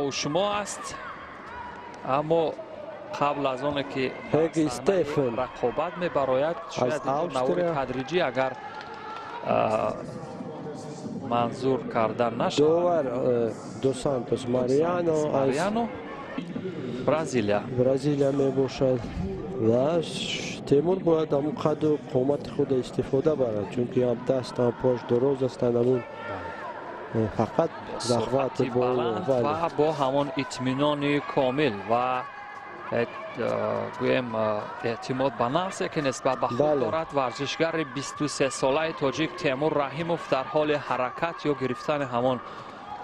و شما است. اما قبل از اون که رقابت میبراید شاید نوار تدریجی اگر منظور کردن نشد. دوور دو سانتوس ماریانو برزیلیا می باشد و تیمور باید همون قد و قومت خود استفاده برد، چون که هم دست هم پاش دراز هستند، همون فقط زخمت بلند و با همون اطمینان کامل و گویم اعتماد به نفسی که نسبت به خود دارد، ورزشگر 23 ساله تاجیک تیمور رحیموف در حال حرکت یا گرفتن همون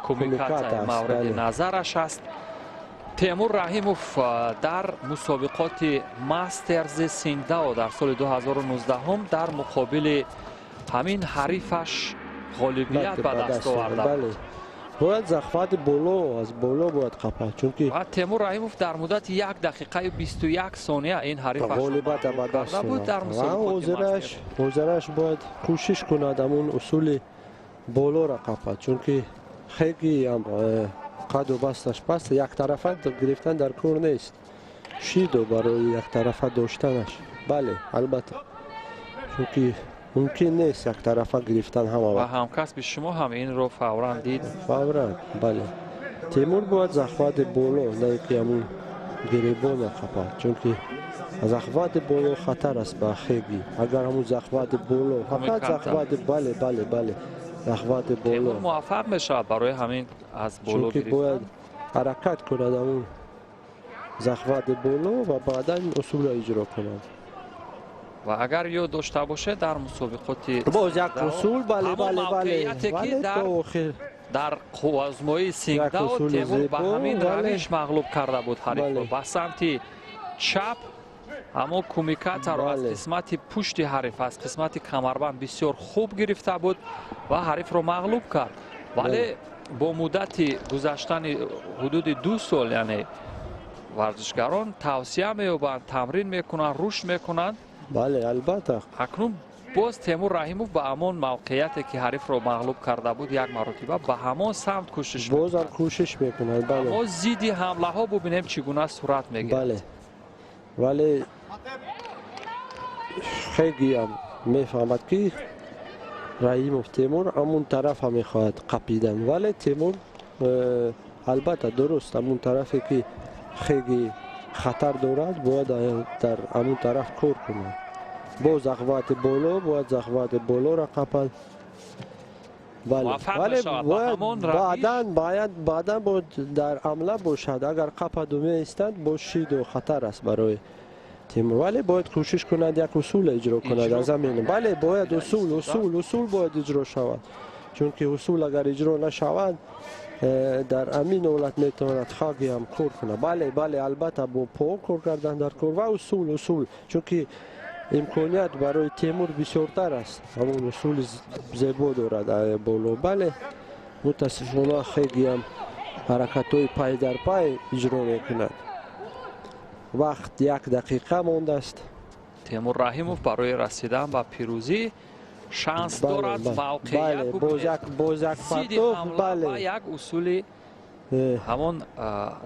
کومیکات مورد نظرش است. تیمور رحیموف در مسابقات ماسترز سینگداو در سال 2019 هم در مقابل همین حریفش غالبیت به دست آورده. باید زخمت بالا از بالا باید قپد، چون که تیمور رحیموف در مدت 1 دقیقه و 21 ثانیه این حریفش غالبیت به دست بود در مسابقات. حاضرش باید کوشش کند همون اصول بالا را قپد، چون که خیلی هم قد و بستش پست، یک طرفه گرفتن در کار نیست، شیدو برای یک طرفه داشتنش. بله البته، چون که ممکن نیست یک طرفه گرفتن همه و همکسب شما هم این رو فوراً دید. فوراً بله. تیمور باید زخمت بالا، نه که همون گریبان قپد، چون که زخمت بالا خطر است به خیلی. اگر همون زخمت بالا فقط زخمت بله زخمت بالا تیمور موفق میشه برای همین از بالا گرفتن، چون که باید حرکت کند همون زخمت بالا و بعدا اصول را اجرا کند. و اگر یاد داشته باشه در مسابقات باز یک اصول بله در آزمایی سینگداو تیمور به همین روش مغلوب کرده بود حریف رو. به سمت چپ اما کومیکات را از قسمت پشت حریف، از قسمت کمربند بسیار خوب گرفته بود و حریف رو مغلوب کرد. ولی با مدت گذشتن حدود 2 سال یعنی ورزشگران توصیه می‌یابند، تمرین میکنند، رشد میکنند. بله البته اکنون باز تیمور رحیموف به همان موقعیتی که حریف رو مغلوب کرده بود یک مرتبه به همان سمت کوشش باز هم کوشش میکنه. بله ما زیدی حمله ها ببینیم چگونه صورت میگیرد. بله ولی خیلی هم میفهمد که رحیموف تیمور همون طرف هم میخواهد قپیدن، ولی تیمور البته درست همون طرفی که خیلی خطر دارد باید در همون طرف کار کنه. با زخمت بالا باید زخمت بالا را قپد. ولی بعدا باید در عمله باشد. اگر قپد و می ایستد با شید و خطر است برای تیمور، ولی باید کوشش کند یک اصول اجرا کند از زمین. بله باید اصول باید اجرا شود، چون که اصول اگر اجرا نشود در امین حالت میتواند خاگی هم کار کنه. بله البته با پا کار کردن در کار و اصول، چون که امکانیت برای تیمور بسیارتر است، همون اصول زیبا دارد بالا. بله متاسفانه خیلی هم حرکت های پای در پای اجرا میکند. وقت 1 دقیقه مانده است. تیمور رحیموف برای رسیدن به پیروزی شانس دارد. موقعیت باز یک پرتو یک اصول همون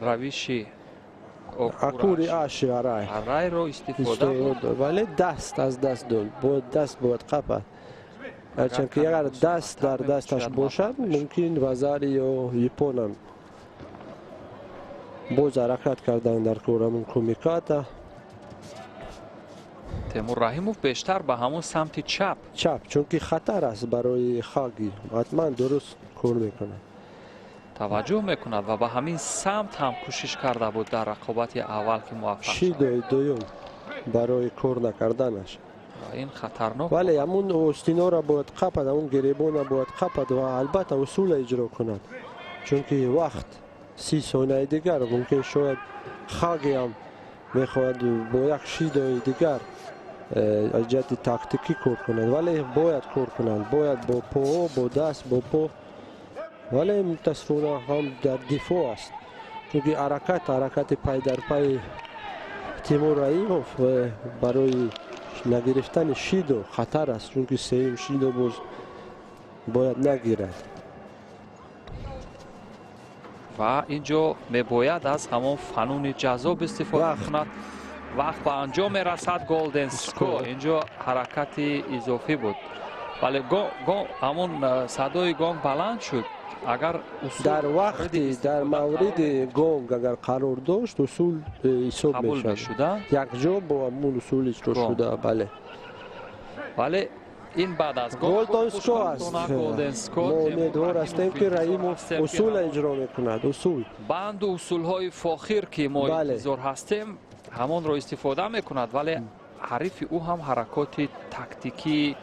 روشی اکوری آشی ارای رو استفاده بود، ولی دست از دست داد. دست باید قپد، هرچند که اگر دست در دستش باشد ممکن وزاری یا یپونم باز حرکت کردن در کورمون کومیکات. تیمور رحیموف بیشتر به همون سمت چپ، چون که خطر است برای خاگی، حتما درست کار میکنه، توجه میکند و به همین سمت هم کوشش کرده بود در رقابت اول که موفق شد. شید دوم برای کار نکردنش این خطرناک. ولی همون استینا را باید قپد، همون گریبان را باید قپد و البته اصول اجرا کند، چون که وقت 30 ثانیه دیگر ممکن شاید خاگی هم میخواهد با یک شید دیگر از جهت تاکتیکی کار کنند، ولی باید کار کنند، باید با پا با دست با پا. ولی متاسفانه هم در دفاع است، چون که حرکت پای در پای تیمور رحیموف برای نگرفتن شیدو خطر است، چون که سیم شیدو باز باید نگیرد. و اینجا میباید از همون فنون جذاب استفاده کند. وقت به انجام میرسد گلدن سکور. اینجا حرکت اضافی بود، ولی همون صدای گونگ بلند شد. اگر در وقتی در مورد گونگ اگر قرار داشت اصول حساب میشد، یک جا با همون اصول اجرا شده. بله، ولی این بعد از گلدن سکور است. ما امیدوار هستیم که رحیموف اصول اجرا میکند. اصول بند اصول های فاخر که ما انتظار هستیم همون رو استفاده میکند، ولی حریف او هم حرکات تاکتیکی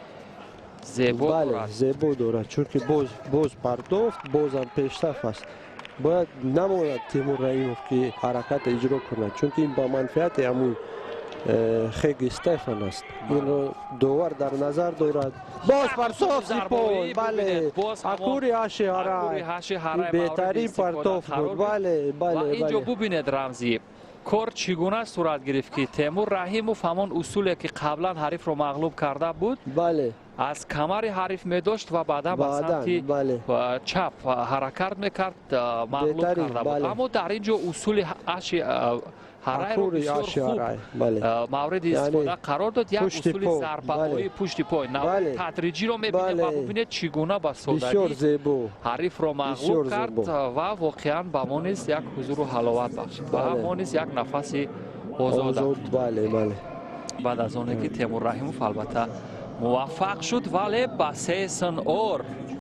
زیبا دارد. زیبا دارد، چون که باز پرداخت، باز هم پیشرفت است. باید نماند تیمور رحیموف که حرکت اجرا کند، چون که این با منفعت همون خیگ استفان است. این رو داور در نظر دارد. باز پرتاف زیپون. بله، اکوری هاشی هرای بهترین پرتاف بود. بله و اینجا ببینید رمزی کار چگونه صورت گرفت که تیمور رحیموف همون اصولی که قبلا حریف رو مغلوب کرده بود، بله، از کمر حریف می داشت و بعدا به سمت چپ حرکت میکرد، مغلوب کرده بود. اما در اینجا اصول هاشی هرای رو بسیار خوب مورد استفاده قرار داد. یک اصول ضربه های پشت پای نوع تدریجی رو میبینید و ببینید چگونه به سادگی حریف رو مغلوب کرد و واقعا به ما نیز یک حضور و حلاوت بخشید و ما نیز یک نفس آزاد. بعد از اونه که تیمور رحیموف البته موفق شد، ولی به 3 اور